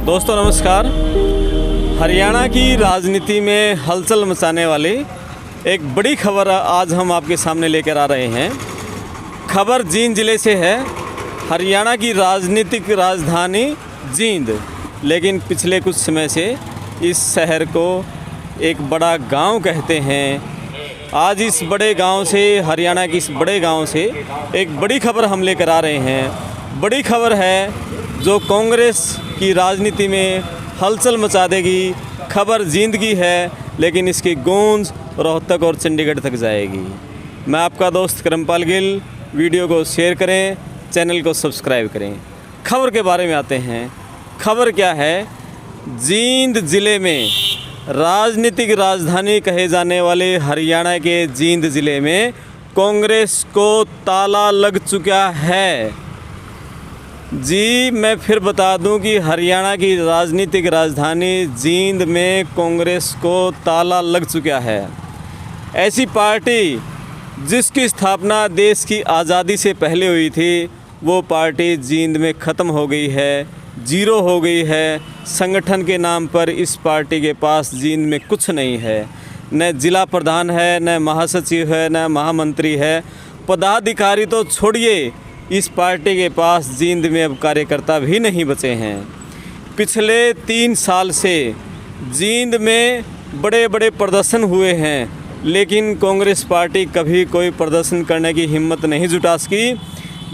दोस्तों नमस्कार। हरियाणा की राजनीति में हलचल मचाने वाली एक बड़ी खबर आज हम आपके सामने लेकर आ रहे हैं। खबर जींद ज़िले से है। हरियाणा की राजनीतिक राजधानी जींद, लेकिन पिछले कुछ समय से इस शहर को एक बड़ा गांव कहते हैं। आज इस बड़े गांव से, हरियाणा के इस बड़े गांव से एक बड़ी खबर हम लेकर आ रहे हैं। बड़ी खबर है जो कांग्रेस की राजनीति में हलचल मचा देगी। खबर जींद की है, लेकिन इसकी गूंज रोहतक और चंडीगढ़ तक जाएगी। मैं आपका दोस्त करमपाल गिल। वीडियो को शेयर करें, चैनल को सब्सक्राइब करें। खबर के बारे में आते हैं। खबर क्या है? जींद ज़िले में राजनीतिक राजधानी कहे जाने वाले हरियाणा के जींद ज़िले में कांग्रेस को ताला लग चुका है। जी, मैं फिर बता दूं कि हरियाणा की राजनीतिक राजधानी जींद में कांग्रेस को ताला लग चुका है। ऐसी पार्टी जिसकी स्थापना देश की आज़ादी से पहले हुई थी, वो पार्टी जींद में ख़त्म हो गई है, जीरो हो गई है। संगठन के नाम पर इस पार्टी के पास जींद में कुछ नहीं है। न जिला प्रधान है, न महासचिव है, न महामंत्री है। पदाधिकारी तो छोड़िए, इस पार्टी के पास जींद में अब कार्यकर्ता भी नहीं बचे हैं। पिछले 3 साल से जींद में बड़े बड़े प्रदर्शन हुए हैं, लेकिन कांग्रेस पार्टी कभी कोई प्रदर्शन करने की हिम्मत नहीं जुटा सकी।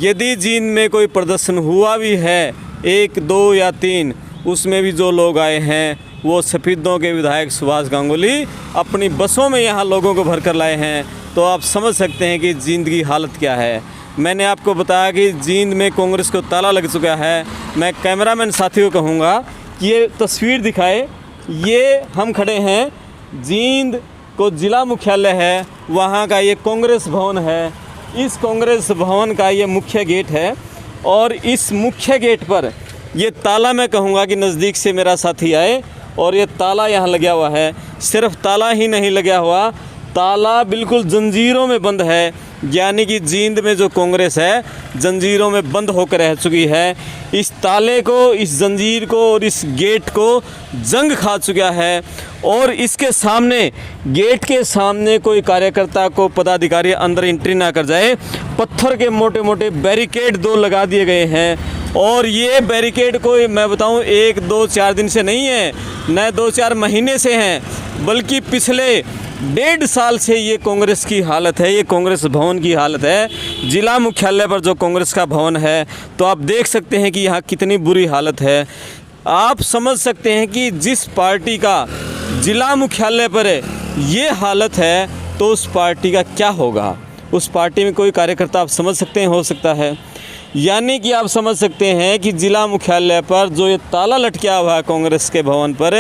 यदि जींद में कोई प्रदर्शन हुआ भी है, 1, 2 या 3, उसमें भी जो लोग आए हैं वो सफेदों के विधायक सुभाष गांगुली अपनी बसों में यहाँ लोगों को भर कर लाए हैं। तो आप समझ सकते हैं कि जींद की हालत क्या है। मैंने आपको बताया कि जींद में कांग्रेस को ताला लग चुका है। मैं कैमरामैन साथी को कहूँगा कि ये तस्वीर दिखाए। ये हम खड़े हैं, जींद को ज़िला मुख्यालय है, वहाँ का ये कांग्रेस भवन है। इस कांग्रेस भवन का ये मुख्य गेट है और इस मुख्य गेट पर ये ताला, मैं कहूँगा कि नज़दीक से मेरा साथी आए, और ये ताला यहाँ लगा हुआ है। सिर्फ ताला ही नहीं लगा हुआ, ताला बिल्कुल जंजीरों में बंद है। यानी कि जींद में जो कांग्रेस है जंजीरों में बंद होकर रह चुकी है। इस ताले को, इस जंजीर को और इस गेट को जंग खा चुका है। और इसके सामने, गेट के सामने कोई कार्यकर्ता को, पदाधिकारी अंदर एंट्री ना कर जाए, पत्थर के मोटे मोटे बैरिकेड 2 लगा दिए गए हैं। और ये बैरिकेड कोई, मैं बताऊं, 1, 2, 4 दिन से नहीं है, न 2-4 महीने से हैं, बल्कि पिछले 1.5 साल से ये कांग्रेस की हालत है। ये कांग्रेस भवन की हालत है। जिला मुख्यालय पर जो कांग्रेस का भवन है, तो आप देख सकते हैं कि यहाँ कितनी बुरी हालत है। आप समझ सकते हैं कि जिस पार्टी का जिला मुख्यालय पर ये हालत है, तो उस पार्टी का क्या होगा। उस पार्टी में कोई कार्यकर्ता, आप समझ सकते हैं, हो सकता है। यानी कि आप समझ सकते हैं कि जिला मुख्यालय पर जो ये ताला लटका हुआ है कांग्रेस के भवन पर,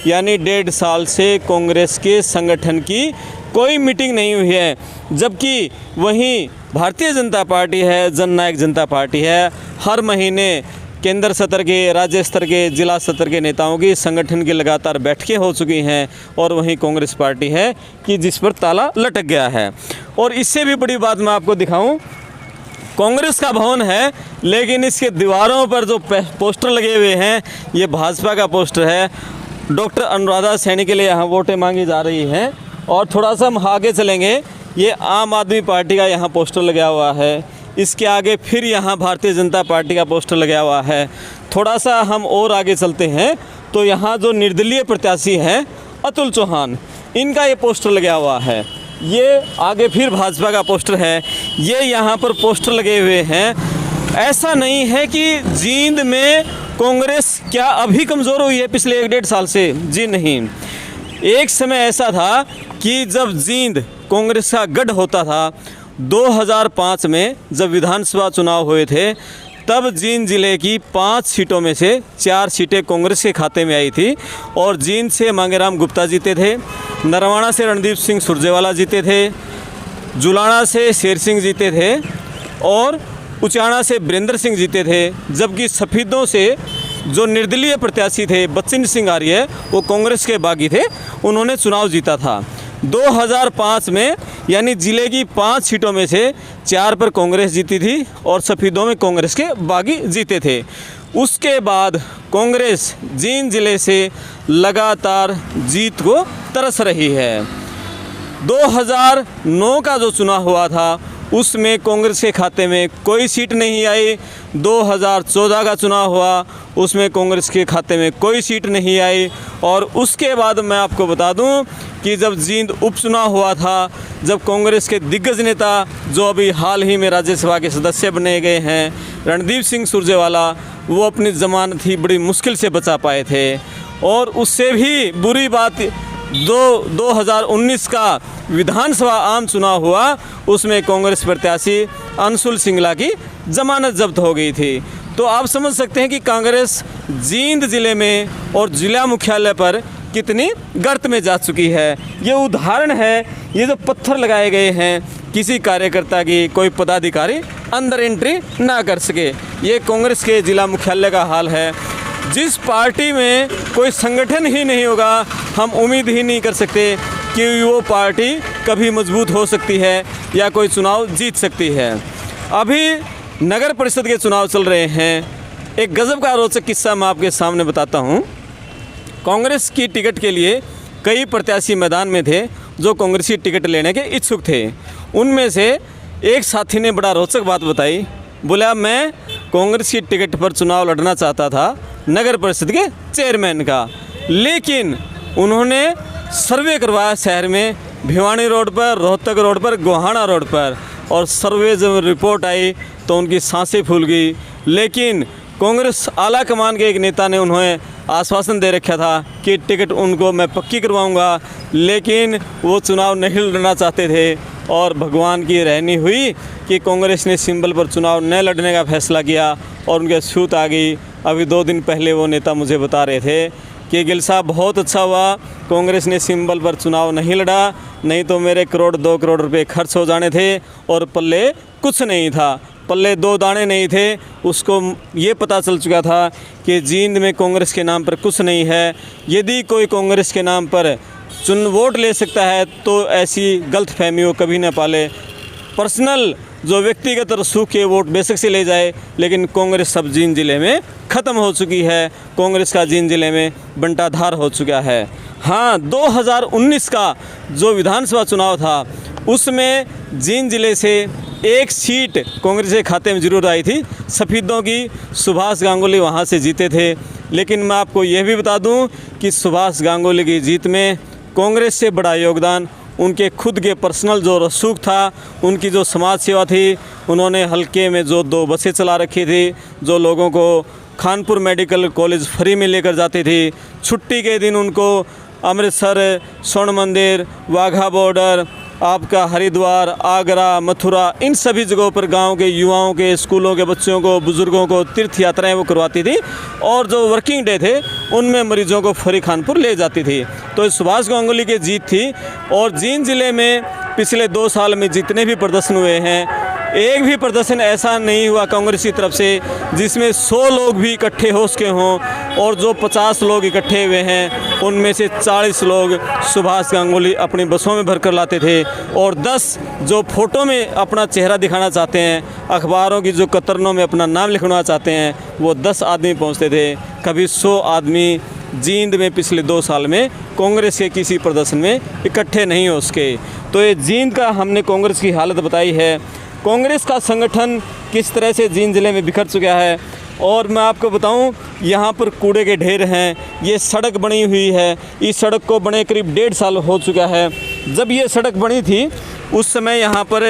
यानी 1.5 साल से कांग्रेस के संगठन की कोई मीटिंग नहीं हुई है। जबकि वहीं भारतीय जनता पार्टी है, जननायक जनता पार्टी है, हर महीने केंद्र स्तर के, राज्य स्तर के, जिला स्तर के नेताओं की संगठन की लगातार बैठकें हो चुकी हैं। और वहीं कांग्रेस पार्टी है कि जिस पर ताला लटक गया है। और इससे भी बड़ी बात मैं आपको दिखाऊं, कांग्रेस का भवन है, लेकिन इसके दीवारों पर जो पोस्टर लगे हुए हैं, ये भाजपा का पोस्टर है। डॉक्टर अनुराधा सैनी के लिए यहाँ वोटें मांगी जा रही हैं। और थोड़ा सा हम आगे चलेंगे, ये आम आदमी पार्टी का यहाँ पोस्टर लगा हुआ है। इसके आगे फिर यहाँ भारतीय जनता पार्टी का पोस्टर लगा हुआ है। थोड़ा सा हम और आगे चलते हैं तो यहाँ जो निर्दलीय प्रत्याशी हैं अतुल चौहान, इनका ये पोस्टर लगा हुआ है। ये आगे फिर भाजपा का पोस्टर है। ये यहाँ पर पोस्टर लगे हुए हैं। ऐसा नहीं है कि जींद में कांग्रेस क्या अभी कमज़ोर हुई है पिछले 1-1.5 साल से। जी नहीं, एक समय ऐसा था कि जब जींद कांग्रेस का गढ़ होता था, 2005 में जब विधानसभा चुनाव हुए थे, तब जींद ज़िले की 5 सीटों में से 4 सीटें कांग्रेस के खाते में आई थी। और जींद से मांगेराम गुप्ता जीते थे, नरवाना से रणदीप सिंह सुरजेवाला जीते थे, जुलाना से शेर सिंह जीते थे और उचाना से वीरेंद्र सिंह जीते थे। जबकि सफेदों से जो निर्दलीय प्रत्याशी थे बच्चन सिंह आर्य, वो कांग्रेस के बागी थे, उन्होंने चुनाव जीता था। 2005 में यानी ज़िले की 5 सीटों में से 4 पर कांग्रेस जीती थी और सफ़ेदों में कांग्रेस के बागी जीते थे। उसके बाद कांग्रेस जींद ज़िले से लगातार जीत को तरस रही है। 2009 का जो चुनाव हुआ था उसमें कांग्रेस के खाते में कोई सीट नहीं आई। 2014 का चुनाव हुआ उसमें कांग्रेस के खाते में कोई सीट नहीं आई। और उसके बाद मैं आपको बता दूं कि जब जींद उपचुनाव हुआ था, जब कांग्रेस के दिग्गज नेता जो अभी हाल ही में राज्यसभा के सदस्य बने गए हैं, रणदीप सिंह सुरजेवाला, वो अपनी ज़मानत ही बड़ी मुश्किल से बचा पाए थे। और उससे भी बुरी बात 2019 का विधानसभा आम चुनाव हुआ, उसमें कांग्रेस प्रत्याशी अंशुल सिंगला की जमानत जब्त हो गई थी। तो आप समझ सकते हैं कि कांग्रेस जींद ज़िले में और जिला मुख्यालय पर कितनी गर्त में जा चुकी है। ये उदाहरण है, ये जो पत्थर लगाए गए हैं किसी कार्यकर्ता की, कोई पदाधिकारी अंदर एंट्री ना कर सके, ये कांग्रेस के जिला मुख्यालय का हाल है। जिस पार्टी में कोई संगठन ही नहीं होगा, हम उम्मीद ही नहीं कर सकते कि वो पार्टी कभी मजबूत हो सकती है या कोई चुनाव जीत सकती है। अभी नगर परिषद के चुनाव चल रहे हैं। एक गजब का रोचक किस्सा मैं आपके सामने बताता हूँ। कांग्रेस की टिकट के लिए कई प्रत्याशी मैदान में थे जो कांग्रेसी टिकट लेने के इच्छुक थे। उनमें से एक साथी ने बड़ा रोचक बात बताई। बोला, मैं कांग्रेस की टिकट पर चुनाव लड़ना चाहता था नगर परिषद के चेयरमैन का, लेकिन उन्होंने सर्वे करवाया शहर में, भिवानी रोड पर, रोहतक रोड पर, गोहाना रोड पर, और सर्वे जब रिपोर्ट आई तो उनकी सांसें फूल गई। लेकिन कांग्रेस आला कमान के एक नेता ने उन्हें आश्वासन दे रखा था कि टिकट उनको मैं पक्की करवाऊंगा, लेकिन वो चुनाव नहीं लड़ना चाहते थे। और भगवान की रहनी हुई कि कांग्रेस ने सिंबल पर चुनाव न लड़ने का फैसला किया और उनके छूत आ गई। अभी 2 दिन पहले वो नेता मुझे बता रहे थे कि गिल साहब, बहुत अच्छा हुआ कांग्रेस ने सिंबल पर चुनाव नहीं लड़ा, नहीं तो मेरे 1-2 करोड़ रुपए खर्च हो जाने थे और पल्ले कुछ नहीं था, पल्ले 2 दाने नहीं थे। उसको ये पता चल चुका था कि जींद में कांग्रेस के नाम पर कुछ नहीं है। यदि कोई कांग्रेस के नाम पर वोट ले सकता है तो ऐसी गलतफहमी वो कभी न पाले। पर्सनल जो व्यक्तिगत रसूख के वोट बेशक से ले जाए, लेकिन कांग्रेस सब जींद ज़िले में ख़त्म हो चुकी है। कांग्रेस का जींद ज़िले में बंटाधार हो चुका है। हाँ, 2019 का जो विधानसभा चुनाव था उसमें जींद ज़िले से एक सीट कांग्रेस के खाते में ज़रूर आई थी, सफ़ेदों की। सुभाष गांगुली वहाँ से जीते थे। लेकिन मैं आपको यह भी बता दूं कि सुभाष गांगुली की जीत में कांग्रेस से बड़ा योगदान उनके खुद के पर्सनल जो रसूख था, उनकी जो समाज सेवा थी। उन्होंने हल्के में जो 2 बसें चला रखी थी, जो लोगों को खानपुर मेडिकल कॉलेज फ्री में लेकर जाती थी। छुट्टी के दिन उनको अमृतसर, स्वर्ण मंदिर, वाघा बॉर्डर, आपका हरिद्वार, आगरा, मथुरा, इन सभी जगहों पर गांव के युवाओं के, स्कूलों के बच्चों को, बुज़ुर्गों को तीर्थ यात्राएं वो करवाती थी। और जो वर्किंग डे थे उनमें मरीजों को फ्री खानपुर ले जाती थी। तो सुभाष गांगुली की जीत थी। और जींद ज़िले में पिछले 2 साल में जितने भी प्रदर्शन हुए हैं, एक भी प्रदर्शन ऐसा नहीं हुआ कांग्रेस की तरफ से जिसमें 100 लोग भी इकट्ठे हो सके हों। और जो 50 लोग इकट्ठे हुए हैं उनमें से 40 लोग सुभाष गांगुली अपनी बसों में भरकर लाते थे, और 10 जो फ़ोटो में अपना चेहरा दिखाना चाहते हैं, अखबारों की जो कतरनों में अपना नाम लिखवाना चाहते हैं, वो 10 आदमी पहुँचते थे। कभी 100 आदमी जींद में पिछले 2 साल में कांग्रेस के किसी प्रदर्शन में इकट्ठे नहीं हो सके। तो ये जींद का हमने कांग्रेस की हालत बताई है। कांग्रेस का संगठन किस तरह से जींद ज़िले में बिखर चुका है। और मैं आपको बताऊं, यहाँ पर कूड़े के ढेर हैं। ये सड़क बनी हुई है, इस सड़क को बने करीब 1.5 साल हो चुका है। जब ये सड़क बनी थी उस समय यहाँ पर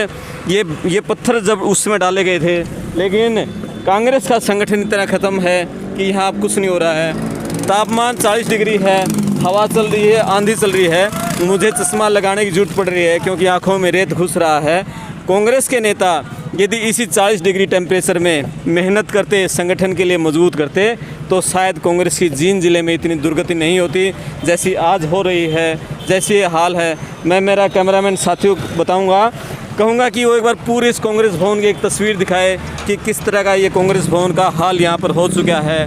ये पत्थर जब उस समय डाले गए थे, लेकिन कांग्रेस का संगठन इतना ख़त्म है कि यहाँ अब कुछ नहीं हो रहा है। तापमान 40 डिग्री है, हवा चल रही है, आंधी चल रही है। मुझे चश्मा लगाने की ज़रूरत पड़ रही है क्योंकि आँखों में रेत घुस रहा है। कांग्रेस के नेता यदि इसी 40 डिग्री टेम्परेचर में मेहनत करते, संगठन के लिए मजबूत करते, तो शायद कांग्रेस की जींद ज़िले में इतनी दुर्गति नहीं होती जैसी आज हो रही है, जैसी ये हाल है। मैं मेरा कैमरामैन साथियों को बताऊंगा, कहूँगा कि वो एक बार पूरे इस कांग्रेस भवन की एक तस्वीर दिखाए कि किस तरह का ये कांग्रेस भवन का हाल यहाँ पर हो चुका है।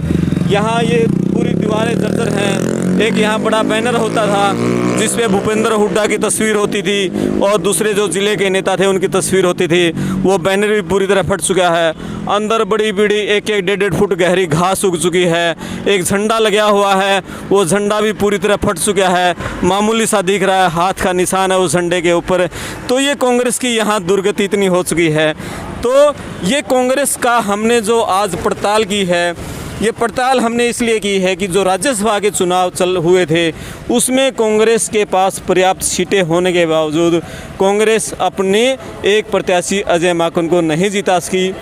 यहाँ ये पूरी दीवारें जर्जर हैं। एक यहाँ बड़ा बैनर होता था जिसपे भूपेंद्र हुड्डा की तस्वीर होती थी और दूसरे जो ज़िले के नेता थे उनकी तस्वीर होती थी, वो बैनर भी पूरी तरह फट चुका है। अंदर बड़ी बड़ी 1-1, 1.5 फुट गहरी घास उग चुकी है। एक झंडा लगा हुआ है, वो झंडा भी पूरी तरह फट चुका है, मामूली सा दिख रहा है, हाथ का निशान है उस झंडे के ऊपर। तो ये कांग्रेस की यहाँ दुर्गति इतनी हो चुकी है। तो ये कांग्रेस का हमने जो आज पड़ताल की है, ये पड़ताल हमने इसलिए की है कि जो राज्यसभा के चुनाव चल हुए थे उसमें कांग्रेस के पास पर्याप्त सीटें होने के बावजूद कांग्रेस अपने एक प्रत्याशी अजय माकन को नहीं जिता सकी।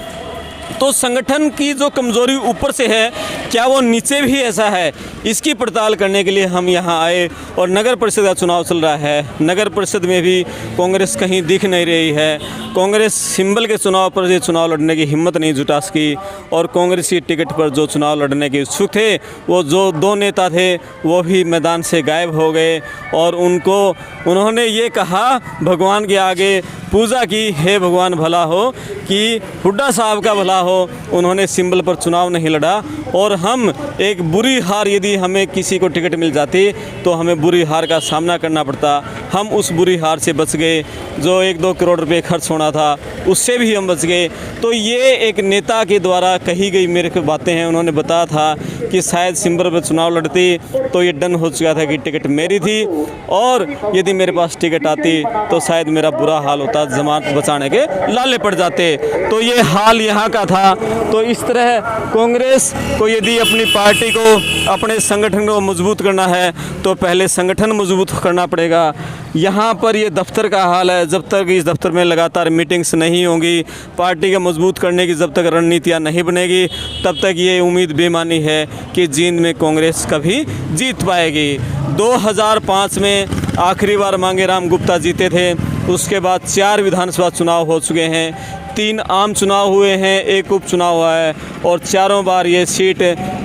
तो संगठन की जो कमज़ोरी ऊपर से है, क्या वो नीचे भी ऐसा है, इसकी पड़ताल करने के लिए हम यहाँ आए। और नगर परिषद का चुनाव चल रहा है, नगर परिषद में भी कांग्रेस कहीं दिख नहीं रही है। कांग्रेस सिंबल के चुनाव पर ये चुनाव लड़ने की हिम्मत नहीं जुटा सकी और कांग्रेस की टिकट पर जो चुनाव लड़ने के इच्छुक थे, वो जो 2 नेता थे वो भी मैदान से गायब हो गए। और उन्होंने ये कहा, भगवान के आगे पूजा की, हे भगवान भला हो, कि हुड्डा साहब का भला हो, उन्होंने सिंबल पर चुनाव नहीं लड़ा। और हम एक बुरी हार, यदि हमें किसी को टिकट मिल जाती तो हमें बुरी हार का सामना करना पड़ता। हम उस बुरी हार से बच गए, जो 1-2 करोड़ रुपए खर्च होना था उससे भी हम बच गए। तो ये एक नेता के द्वारा कही गई मेरे को बातें हैं। उन्होंने बताया था कि शायद सिंबल पर चुनाव लड़ती तो ये डन हो चुका था कि टिकट मेरी थी, और यदि मेरे पास टिकट आती तो शायद मेरा बुरा हाल होता, जमानत बचाने के लाले पड़ जाते। तो ये हाल यहाँ का था। तो इस तरह कांग्रेस को यदि अपनी पार्टी को, अपने संगठन को मजबूत करना है तो पहले संगठन मजबूत करना पड़ेगा। यहाँ पर ये दफ्तर का हाल है, जब तक इस दफ्तर में लगातार मीटिंग्स नहीं होंगी, पार्टी को मजबूत करने की जब तक रणनीतियाँ नहीं बनेगी, तब तक ये उम्मीद बेमानी है कि जींद में कांग्रेस कभी जीत पाएगी। 2005 में आखिरी बार मांगेराम गुप्ता जीते थे, उसके बाद 4 विधानसभा चुनाव हो चुके हैं, 3 आम चुनाव हुए हैं, 1 उपचुनाव हुआ है, और चारों बार ये सीट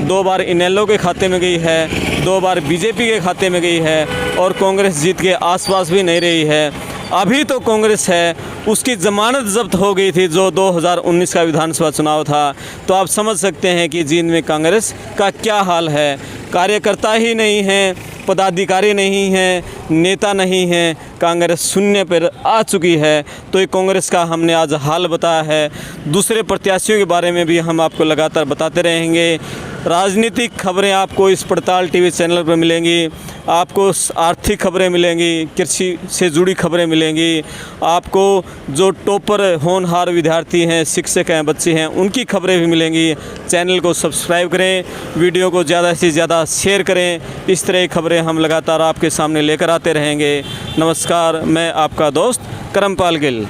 2 बार इनेलो के खाते में गई है, 2 बार बीजेपी के खाते में गई है, और कांग्रेस जीत के आसपास भी नहीं रही है। अभी तो कांग्रेस है, उसकी ज़मानत जब्त हो गई थी जो 2019 का विधानसभा चुनाव था। तो आप समझ सकते हैं कि जींद में कांग्रेस का क्या हाल है। कार्यकर्ता ही नहीं हैं, पदाधिकारी नहीं हैं, नेता नहीं हैं, कांग्रेस शून्य पर आ चुकी है। तो ये कांग्रेस का हमने आज हाल बताया है। दूसरे प्रत्याशियों के बारे में भी हम आपको लगातार बताते रहेंगे। राजनीतिक खबरें आपको इस पड़ताल टीवी चैनल पर मिलेंगी, आपको आर्थिक खबरें मिलेंगी, कृषि से जुड़ी खबरें मिलेंगी, आपको जो टॉपर होनहार विद्यार्थी हैं, शिक्षक हैं, बच्चे हैं, उनकी खबरें भी मिलेंगी। चैनल को सब्सक्राइब करें, वीडियो को ज़्यादा से ज़्यादा शेयर करें। इस तरह की खबरें हम लगातार आपके सामने लेकर आते रहेंगे। नमस्कार, मैं आपका दोस्त करमपाल गिल।